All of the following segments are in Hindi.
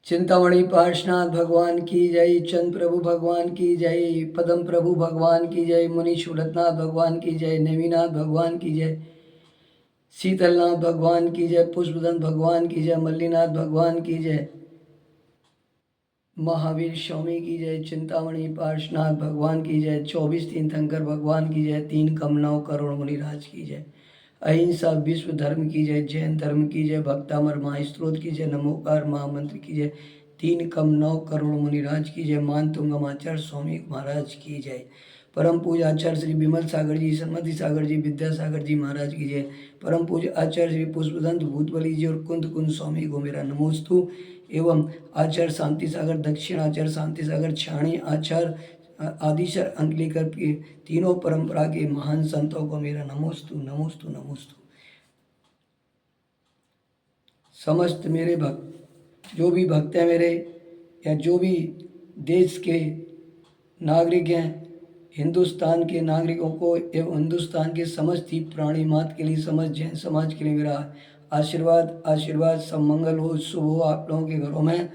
चिंतामणि पार्श्वनाथ भगवान की जय, चंद प्रभु भगवान की जय, पदम प्रभु भगवान की जय, मुनि शूरतनाथ भगवान की जय, नेमिनाथ भगवान की जय, शीतलनाथ भगवान की जय, पुष्पदंत भगवान की जय, मल्लीनाथ भगवान की जय, महावीर स्वामी की जय, चिंतामणि पार्श्वनाथ भगवान की जय, 24 तीर्थंकर भगवान की जय, 3 कमलाओं करोड़ मुनिराज की जय, अहिंसा विश्व धर्म की जय, जैन धर्म की जय, भक्तामर महास्त्रोत की जय, नमोकार महामंत्र की जय, 3 कम 9 करोड़ मुनिराज की जय, मान तुंगमाचार्य स्वामी महाराज की जय, परम पूज्य आचार्य श्री विमल सागर जी, सन्मति सागर जी, विद्यासागर जी महाराज की जय, परम पूज्य आचार्य श्री पुष्पदंत भूतबली जी और कुंद कुंद स्वामी को मेरा नमोस्तु एवं आचार्य शांति सागर, दक्षिण आचार्य शांति सागर, छाणी आचार्य आदिशर अंकलेकर के तीनों परंपरा के महान संतों को मेरा नमोस्तु नमोस्तु नमोस्तु। समस्त मेरे भक्त, जो भी भक्त हैं मेरे या जो भी देश के नागरिक हैं, हिंदुस्तान के नागरिकों को एवं हिंदुस्तान के समस्त ही प्राणी मात्र के लिए, समस्त जैन समाज के लिए मेरा आशीर्वाद आशीर्वाद। सब मंगल हो, शुभ हो आप लोगों के घरों में।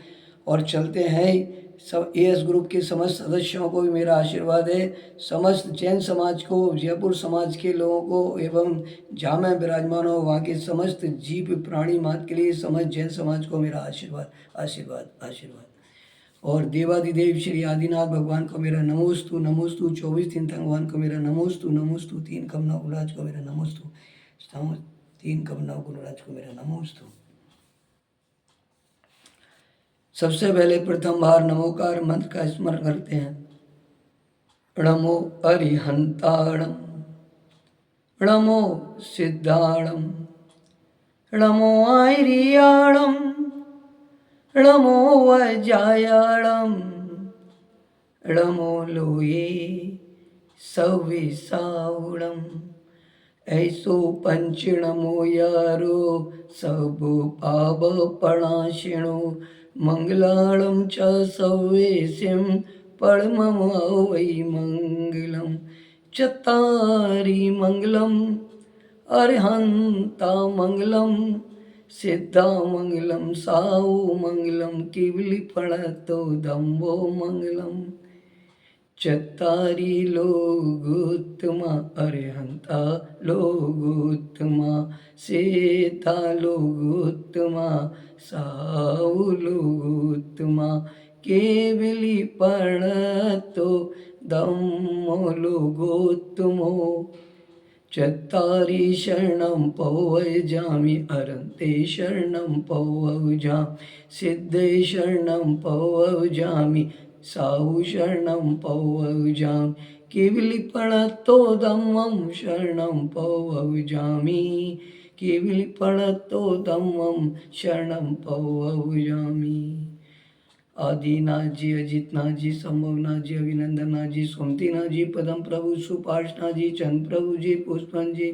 और चलते हैं सब एएस ग्रुप के समस्त सदस्यों को भी मेरा आशीर्वाद है, समस्त जैन समाज को, जयपुर समाज के लोगों को एवं जहाँ मैं विराजमान हो वहाँ के समस्त जीव प्राणी मात्र के लिए, समस्त जैन समाज को मेरा आशीर्वाद आशीर्वाद आशीर्वाद। और देवादिदेव श्री आदिनाथ भगवान को मेरा नमोस्तु नमोस्तु, 24 तीर्थंकर भगवान को मेरा नमोस्तु नमोस्तु, 3 कमला गुरुराज को मेरा नमोस्तु, 3 कमला गुरुराज को मेरा नमोस्तु। सबसे पहले प्रथम बार नमोकार मंत्र का स्मरण करते हैं। नमो अरिहंताणम, नमो सिद्धाणम, नमो आयरियाणम, नमो वज्रायाणम, नमो लोये सविसावणम, ऐसो पंच नमो यारो सब पाप प्रणाशिनो, मंगलाणं च सवेशिं परमं वै मंगलम, चत्तारि मंगलम अरिहंता मंगलम, सिद्धा मंगलम साऊ मंगलम, केवली प्रणतो दम्भो मंगलम, चत्तारि लोगोत्तमा अरिहंता लोगोत्तमा, सीता लोगोत्तमा साऊ लोगोत्तमा, केवली प्रणतो दम्भो लोगोत्तमो, चत्तारि शरणं पौवजामि अरन्ते शरणं पौवजामि, सिद्धे शरणं पौवजामि साहु शरणं पौवजामि, केवली प्रणतो धम्मं शरणं पौवजामि, केवली प्रणतो धम्मं शरणं पौवजामि। आदिनाथ जी, अजितनाथ जी, संभवनाथ जी, अभिनंदननाथ जी, सोमतीनाथ जी, पदम प्रभु, सुपार्शनाथ जी, चंद प्रभु जी, पुष्पन जी,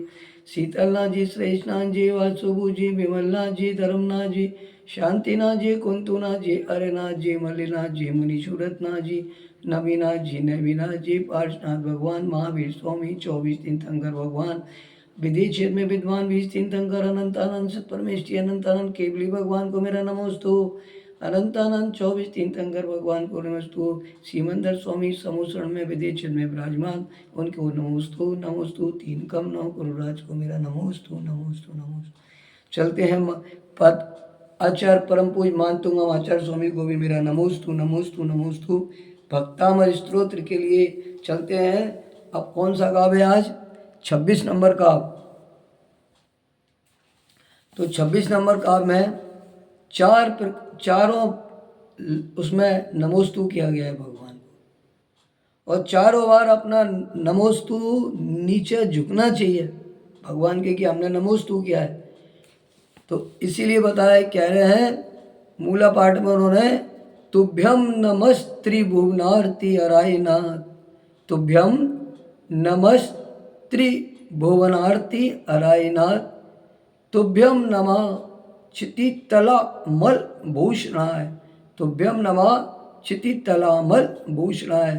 शीतलनाथ जी, श्रेष्ठनाथ जी, वासुभु जी, विमलनाथ जी, धर्मनाथ जी, शांतिनाथ जी, कुंतुनाथ जी, अरेनाथ जी, मल्लीनाथ जी, मुनि शूरतनाथ जी, नवीनाथ जी, नवीनाथ जी, पार्शनाथ भगवान, महावीर स्वामी, 24 तीर्थंकर भगवान, विदेश क्षेत्र में विद्वान 20 तीर्थंकर, अनंतानंद सत परमेष्टि अनंतानंद केवली भगवान को मेरा नमोस्तु, अनंतानंद 24 तीर्थंकर भगवान को नमोस्तु, सीमंदर स्वामी समुसरण में विदेश क्षेत्र में विराजमान उनको नमोस्तु नमोस्तु, 3 कम 9 गुरुराज को मेरा नमोस्तु नमोस्तु नमोस्तु। चलते हैं पद आचार्य परम पूज मानतुंगम आचार्य स्वामी को भी मेरा नमोस्तु नमोस्तु नमोस्तु। भक्तामर स्तोत्र के लिए चलते हैं। अब कौन सा काव्य है आज? 26 नंबर काव्य। तो 26 नंबर काव्य में चारों उसमें नमोस्तु किया गया है भगवान को, और चारों बार अपना नमोस्तु नीचे झुकना चाहिए भगवान के कि हमने नमोस्तु किया है। तो इसीलिए बताया, कह रहे हैं मूला पाठ में उन्होंने, तुभ्यम नमस्त्रिभुवनार्ति अरायनाथ, तुभ्यम नमस्त्रिभुवनार्ति अरायनाथ, तुभ्यम नमः क्षितितलामल भूषणाय, तुभ्यम नमः क्षितितलामल भूषणाय,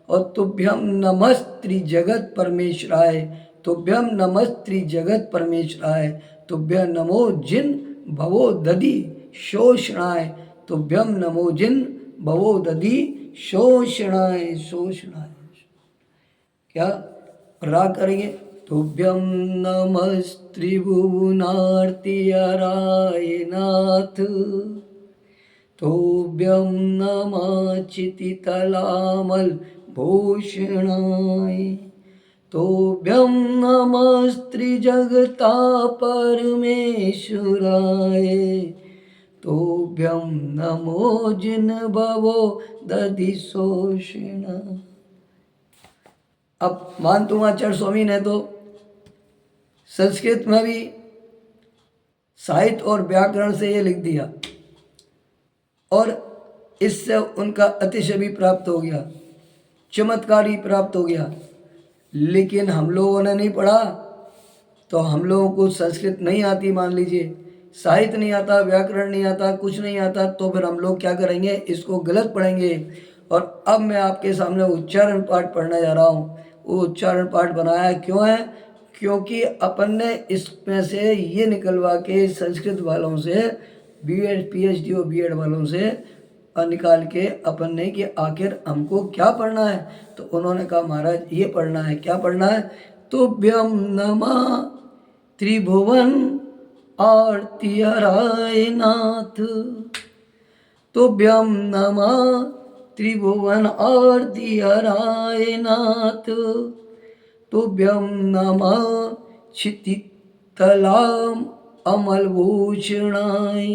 और तुभ्यम नमस्त्रि जगत परमेश्वराय, तुभ्यम नमस्त्रि जगत परमेश्वराय, तुभ्य नमो जिन भवो दधि शोषणाय तुभ्यम नमो जिन भवो दधि शोषणाय शोषणाय। क्या राग करेंगे? तुभ्यम नमस्त्रिभुवनार्तिहराय नाथ, तुभ्यम नमः चितितलामल भूषणाय, तुभ्यम नमस्त्रिजगता परमेश्वराय, तुभ्यम नमो जिन भवो दधि शोषण। अब मानतुमाचार्य स्वामी ने तो संस्कृत में भी साहित्य और व्याकरण से ये लिख दिया और इससे उनका अतिशय भी प्राप्त हो गया, चमत्कार ही प्राप्त हो गया। लेकिन हम लोगों ने नहीं पढ़ा तो हम लोगों को संस्कृत नहीं आती, मान लीजिए साहित्य नहीं आता, व्याकरण नहीं आता, कुछ नहीं आता, तो फिर हम लोग क्या करेंगे? इसको गलत पढ़ेंगे। और अब मैं आपके सामने उच्चारण पाठ पढ़ने जा रहा हूँ। वो उच्चारण पाठ बनाया क्यों है? क्योंकि अपन ने इसमें से ये निकलवा के संस्कृत वालों से, बीएड पीएचडी और बीएड वालों से निकाल के अपन ने कि आखिर हमको क्या पढ़ना है। तो उन्होंने कहा महाराज ये पढ़ना है। क्या पढ़ना है? तुभ्यम नमः त्रिभुवन आर्तिहराय नाथ, तुभ्यम नमः त्रिभुवन आर्तिहराय नाथ, तुभ्यम नमः क्षितितलाम अमलभूषणाय,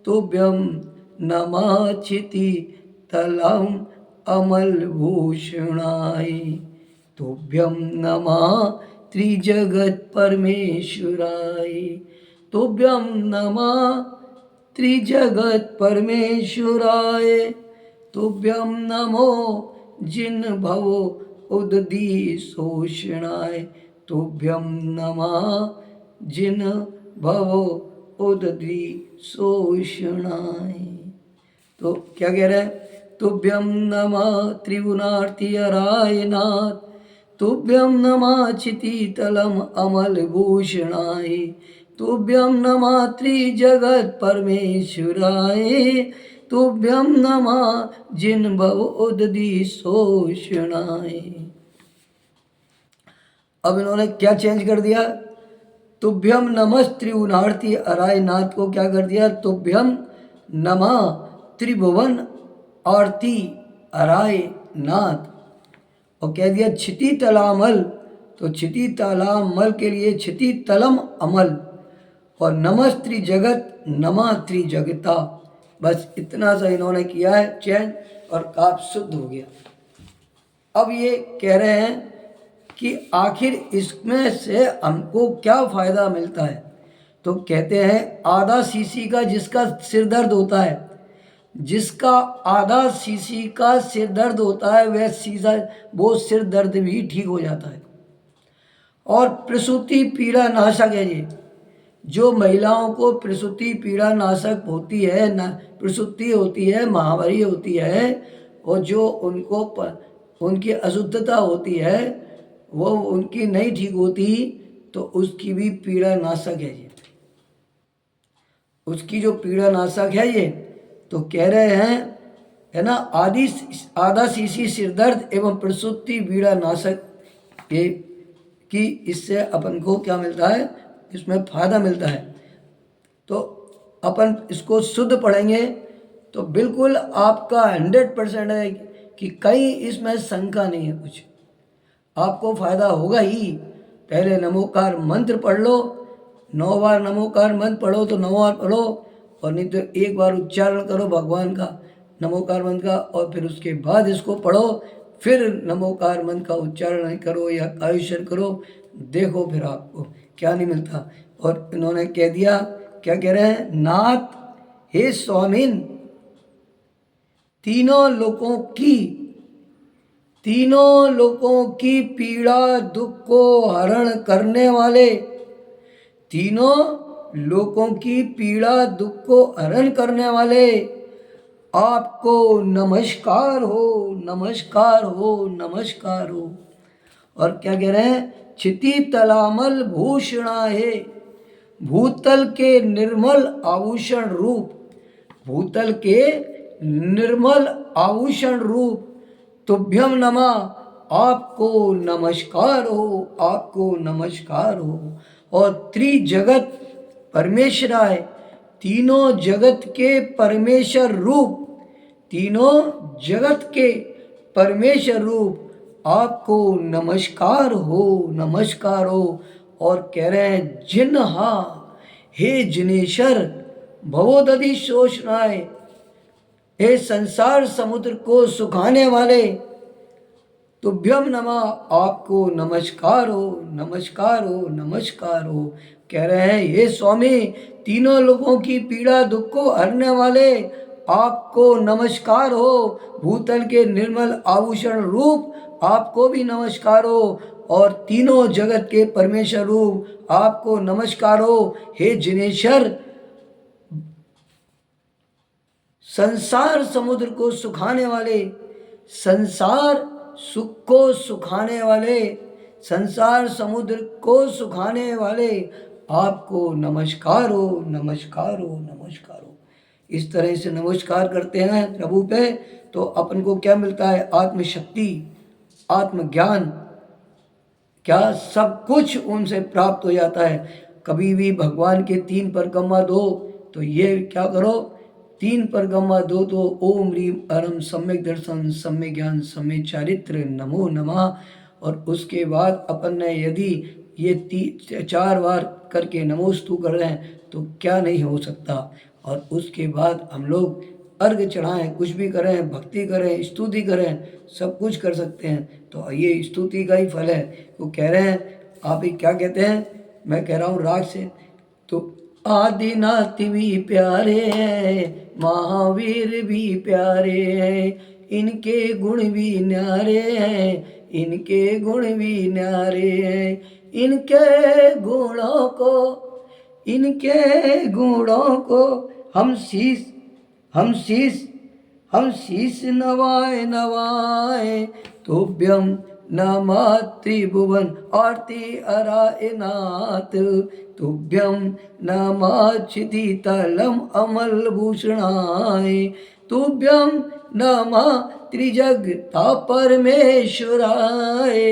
तुभ्यम नमः क्षितितलाम अमलभूषणाय, तुभ्यम नमः त्रिजगत परमेश्वराय, तुभ्यम नमः त्रिजगत परमेश्वराय, तुभ्यम नमो जिन भवो उदधि शोषणाय, तुभ्यम नमः जिन भवो उदधि शोषणाय। तो क्या कह रहे हैं? तुभ्यम नमः त्रिभुवनार्तिहराय नाथ, तुभ्यम नमः क्षितितलम अमलभूषणाय, तुभ्यम नमः त्रिजगत परमेश्वराय, तुभ्यम नमः जिन भव उदधि शोषणाय। अब इन्होंने क्या चेंज कर दिया? तुभ्यम नमः त्रिभुवनार्तिहराय नाथ को क्या कर दिया? तुभ्यम नमः त्रिभुवन आर्तिहराय नाथ, और कह दिया क्षितितलामल। तो क्षितितलामल के लिए क्षितितलम अमल, और नमः त्रिजगत नमः त्रिजगता। बस इतना सा इन्होंने किया है चेंज और काफ शुद्ध हो गया। अब ये कह रहे हैं कि आखिर इसमें से हमको क्या फ़ायदा मिलता है? तो कहते हैं आधा सीसी का जिसका सिर दर्द होता है, जिसका आधा सीसी का सिर दर्द होता है वो सिर दर्द भी ठीक हो जाता है। और प्रसूति पीड़ा नाशक है ये। जो महिलाओं को प्रसूति पीड़ा नाशक होती है, प्रसूति होती है, महावारी होती है, और जो उनको उनकी अशुद्धता होती है वो उनकी नहीं ठीक होती, तो उसकी भी पीड़ा नाशक है ये। उसकी जो पीड़ा नाशक है ये, तो कह रहे हैं है ना, आधा सीसी सिर दर्द एवं प्रसूति पीड़ा नाशक ये कि इससे अपन को क्या मिलता है? इसमें फ़ायदा मिलता है। तो अपन इसको शुद्ध पढ़ेंगे तो बिल्कुल आपका 100% है कि कहीं इसमें शंका नहीं है, कुछ आपको फ़ायदा होगा ही। पहले नमोकार मंत्र पढ़ लो, 9 बार नमोकार मंत्र पढ़ो तो 9 बार पढ़ो, और नहीं तो एक बार उच्चारण करो भगवान का नमोकार मंत्र का, और फिर उसके बाद इसको पढ़ो, फिर नमोकार मंत्र का उच्चारण करो या कायुष्यर करो, देखो फिर आपको क्या नहीं मिलता। और इन्होंने कह दिया, क्या कह रहे हैं? नाथ हे स्वामिन, तीनों लोकों की पीड़ा दुख को हरण करने वाले, तीनों लोकों की पीड़ा दुख को हरण करने वाले आपको नमस्कार हो, नमस्कार हो, नमस्कार हो। और क्या कह रहे हैं? क्षितितलामल भूषणा है, भूतल के निर्मल आभूषण रूप, भूतल के निर्मल आभूषण रूप तुभ्यम नमः, आपको नमस्कार हो, आपको नमस्कार हो। और त्रिजगत परमेश्वराय, तीनों जगत के परमेश्वर रूप, तीनों जगत के परमेश्वर रूप आपको नमस्कार हो, नमस्कार हो। और कह रहे हैं जिन्हा, हे जिनेश्वर भवोदधि शोषणाय, हे संसार समुद्र को सुखाने वाले, तुभ्यम नमः, आपको नमस्कार हो, नमस्कार हो, नमस्कार हो। कह रहे हैं हे स्वामी, तीनों लोगों की पीड़ा दुख को हरने वाले, आपको नमस्कार हो। भूतल के निर्मल आभूषण रूप आपको भी नमस्कार हो, और तीनों जगत के परमेश्वर रूप आपको नमस्कार हो। हे जिनेश्वर, संसार समुद्र को सुखाने वाले, संसार सुख को सुखाने वाले, संसार समुद्र को सुखाने वाले, आपको नमस्कार हो, नमस्कार हो, नमस्कार हो। इस तरह से नमस्कार करते हैं प्रभु पे तो अपन को क्या मिलता है? आत्मशक्ति, आत्मज्ञान, क्या सब कुछ उनसे प्राप्त हो जाता है। कभी भी भगवान के 3 परिक्रमा दो तो ये क्या करो, 3 परिक्रमा दो तो ओम ह्रीम अरम सम्यक दर्शन सम्यक ज्ञान सम्यक चारित्र नमो नमः। और उसके बाद अपन ने यदि ये 4 बार करके नमोस्तु कर रहे हैं तो क्या नहीं हो सकता। और उसके बाद हम लोग अर्घ चढ़ाएं, कुछ भी करें, भक्ति करें, स्तुति करें, सब कुछ कर सकते हैं। तो ये स्तुति का ही फल है। वो कह रहे हैं, आप ही क्या कहते हैं, मैं कह रहा हूँ राग से, तो आदिनाथ भी प्यारे हैं, महावीर भी प्यारे हैं, इनके गुण भी न्यारे हैं, इनके गुण भी न्यारे हैं, इनके गुणों को, इनके गुणों को हम शीश, हम शीश, हम शीश नवाए नवाए, तुभ्यम नमः त्रिभुवन आरती अरायनाथ, तुभ्यम नमः क्षितितलम अमल भूषणाय, तुभ्यम नमः त्रिजगता परमेश्वराय,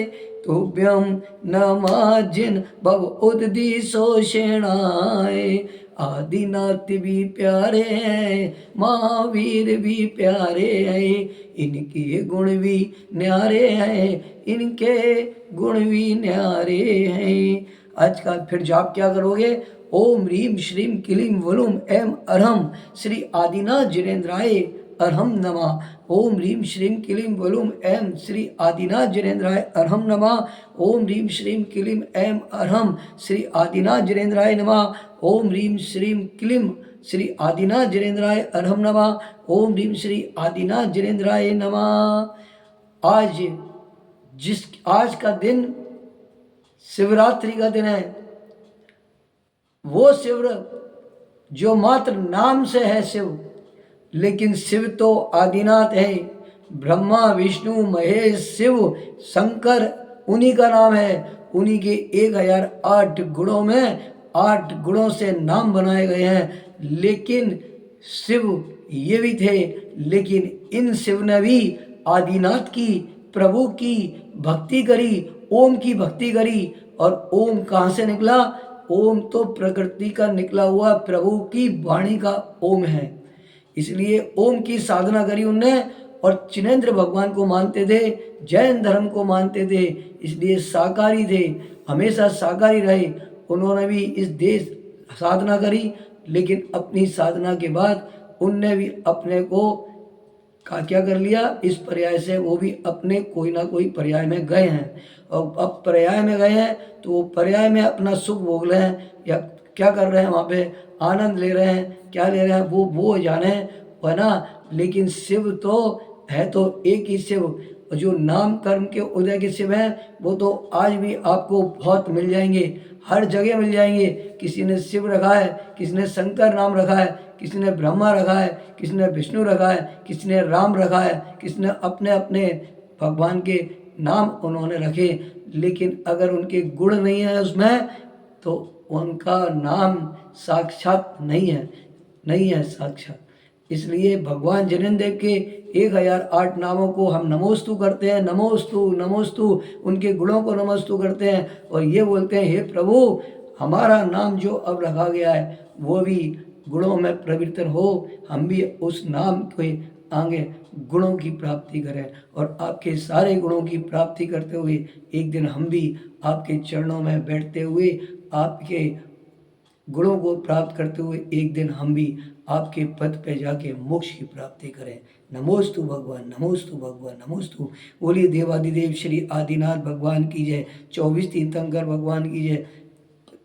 तुभ्यम नमः जिन भव उदधि शोषणाय। आदिनाथ भी प्यारे हैं, महावीर भी प्यारे हैं, इनके गुण भी न्यारे हैं, इनके गुण भी न्यारे हैं। आज का फिर जाप क्या करोगे? ओम ह्रीम श्रीम क्लीम वलुम एम अरहम श्री आदिनाथ जिनेन्द्राय अरहम नमः। ओम ह्रीम श्रीम क्लीम वलुम एम श्री आदिनाथ जिनेन्द्राय अरहम नमः। ओम ह्रीम श्रीम क्लीम एम अरहम श्री आदिनाथ जिनेन्द्राय नमः। ओम ह्रीम श्रीम क्लीम श्री आदिनाथ जिनेन्द्राय अरहम नमः। ओम ह्रीम श्री आदिनाथ जिनेन्द्राय नमः। आज का दिन शिवरात्रि का दिन है। वो शिव जो मात्र नाम से है शिव, लेकिन शिव तो आदिनाथ है। ब्रह्मा विष्णु महेश शिव शंकर उन्हीं का नाम है। उन्हीं के 1008 गुणों में 8 गुणों से नाम बनाए गए हैं। लेकिन शिव ये भी थे, लेकिन इन शिव ने भी आदिनाथ की, प्रभु की भक्ति करी, ओम की भक्ति करी। और ओम कहाँ से निकला? ओम तो प्रकृति का निकला हुआ प्रभु की वाणी का ओम है। इसलिए ओम की साधना करी उनने। और चिनेंद्र भगवान को मानते थे, जैन धर्म को मानते थे, इसलिए शाकाहारी थे, हमेशा शाकाहारी रहे। उन्होंने भी इस देश साधना करी, लेकिन अपनी साधना के बाद उनने भी अपने को क्या कर लिया, इस पर्याय से वो भी अपने कोई ना कोई पर्याय में गए हैं। और अब पर्याय में गए हैं तो वो पर्याय में अपना सुख भोग रहे हैं या क्या कर रहे हैं, वहाँ पे आनंद ले रहे हैं, क्या ले रहे हैं वो जाने, है ना। लेकिन शिव तो है तो एक ही शिव, और जो नाम कर्म के उदय के शिव हैं वो तो आज भी आपको बहुत मिल जाएंगे, हर जगह मिल जाएंगे। किसी ने शिव रखा है, किसी ने शंकर नाम रखा है, किसी ने ब्रह्मा रखा है, किसी ने विष्णु रखा है, किसी ने राम रखा है, किसी ने अपने अपने भगवान के नाम उन्होंने रखे। लेकिन अगर उनके गुण नहीं है उसमें तो उनका नाम साक्षात नहीं है साक्षात। इसलिए भगवान जनिनदेव के 1008 नामों को हम नमोस्तु करते हैं, नमोस्तु नमोस्तु, उनके गुणों को नमोस्तु करते हैं और ये बोलते हैं हे प्रभु, हमारा नाम जो अब रखा गया है वो भी गुणों में प्रवर्तन हो, हम भी उस नाम के आगे गुणों की प्राप्ति करें और आपके सारे गुणों की प्राप्ति करते हुए एक दिन हम भी आपके चरणों में बैठते हुए आपके गुणों को प्राप्त करते हुए एक दिन हम भी आपके पद पे जाके मोक्ष की प्राप्ति करें। नमोस्तु भगवान, नमोस्तु भगवान, नमोस्तु। बोलिए देवादिदेव श्री आदिनाथ भगवान की जय, 24 तीर्थंकर भगवान की जय,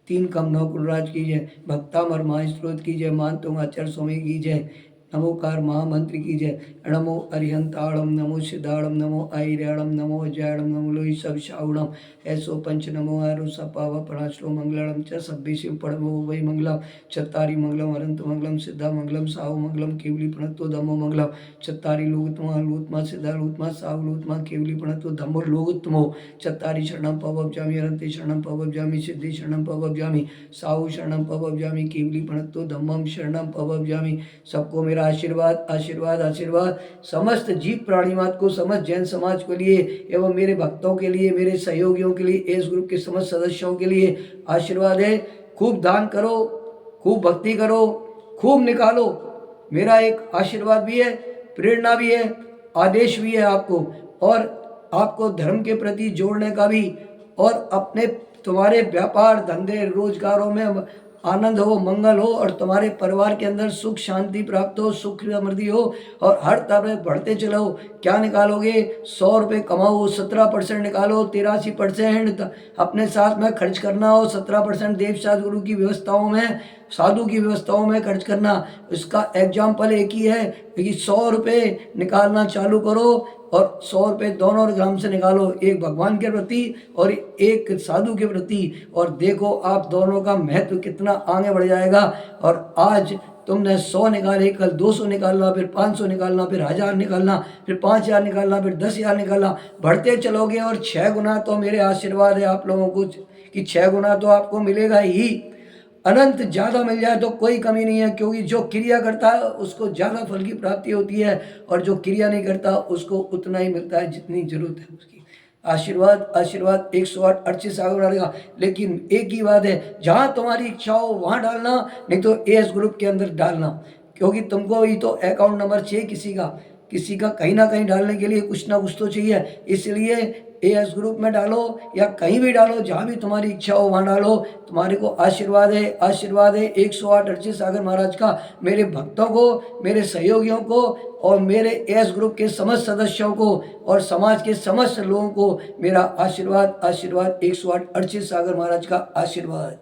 3 कम 9 कुलराज की जय, भक्तामर महास्त्रोत की जय, मानतों आचार्य स्वामी की जय, नमोकार महामंत्र की जय, नमो अरिहंताड़म, नमो सिद्धाड़म, नमो आयर्याड़म, नमो जयाड़म, नमो लोहि सब शाउणम, ऐसो पंच नमो आरु सपाव प्रणाश्रो मंगलम च सभ्य शिव पड़मो वै मंगलम, चत्तारी मंगलम अनंत मंगलम, सिद्धा मंगलम, साहु मंगलम, केवली प्रणतो धम्मो मंगलम, चत्तारी लोगोत्तमा लूतमा, सिद्धा लूतमा, साहु लूतमा, केवली प्रणतो धम्मो लोगोत्तमो, चत्तारी शरणम पवब्जामि, अनंते शरणम पवब्जामि, सिद्धि शरणम पवब्जामि, साहु शरणम पवब्जामि, केवली प्रणतो धम्मम शरणम पवब्जामि। सबको मेरा आशीर्वाद आशीर्वाद आशीर्वाद। समस्त जीव प्राणीमात को, समस्त जैन समाज के लिए एवं मेरे भक्तों के लिए, मेरे सहयोगियों के लिए, एस ग्रुप के समस्त सदस्यों के लिए आशीर्वाद है। खूब दान करो, खूब भक्ति करो, खूब निकालो। मेरा एक आशीर्वाद भी है, प्रेरणा भी है, आदेश भी है आपको, और आपको धर्म के प्रति जोड़ने का भी, और अपने तुम्हारे व्यापार धंधे रोजगारों में आनंद हो, मंगल हो और तुम्हारे परिवार के अंदर सुख शांति प्राप्त हो, सुख समृद्धि हो और हर तरह बढ़ते चलो। क्या निकालोगे? 100 रुपये कमाओ, 17% निकालो, 83% अपने साथ में खर्च करना हो, 17% देव साधु की व्यवस्थाओं में, साधु की व्यवस्थाओं में खर्च करना। इसका एग्जाम्पल एक ही है कि 100 रुपये निकालना चालू करो और 100 रुपये दोनों ग्राम से निकालो, एक भगवान के प्रति और एक साधु के प्रति, और देखो आप दोनों का महत्व कितना आगे बढ़ जाएगा। और आज तुमने 100 निकाले, कल 200 निकालना, फिर 500 निकालना, फिर 1000 निकालना, फिर 5000 निकालना, फिर 10,000 निकालना, बढ़ते चलोगे और 6 गुना तो मेरे आशीर्वाद है आप लोगों को कि 6 गुना तो आपको मिलेगा ही। अनंत ज़्यादा मिल जाए तो कोई कमी नहीं है, क्योंकि जो क्रिया करता है उसको ज़्यादा फल की प्राप्ति होती है और जो क्रिया नहीं करता उसको उतना ही मिलता है जितनी जरूरत है उसकी। आशीर्वाद आशीर्वाद 108 अर्चित सागर डालेगा। लेकिन एक ही बात है, जहाँ तुम्हारी इच्छा हो वहाँ डालना, नहीं तो एस ग्रुप के अंदर डालना, क्योंकि तुमको ही तो अकाउंट नंबर चाहिए किसी का कहीं ना कहीं डालने के लिए कुछ ना कुछ तो चाहिए। इसलिए एस ग्रुप में डालो या कहीं भी डालो, जहाँ भी तुम्हारी इच्छा हो वहाँ डालो। तुम्हारे को आशीर्वाद है, आशीर्वाद है 108 अर्चित सागर महाराज का, मेरे भक्तों को, मेरे सहयोगियों को और मेरे एस ग्रुप के समस्त सदस्यों को और समाज के समस्त लोगों को मेरा आशीर्वाद आशीर्वाद 108 अर्चित सागर महाराज का आशीर्वाद।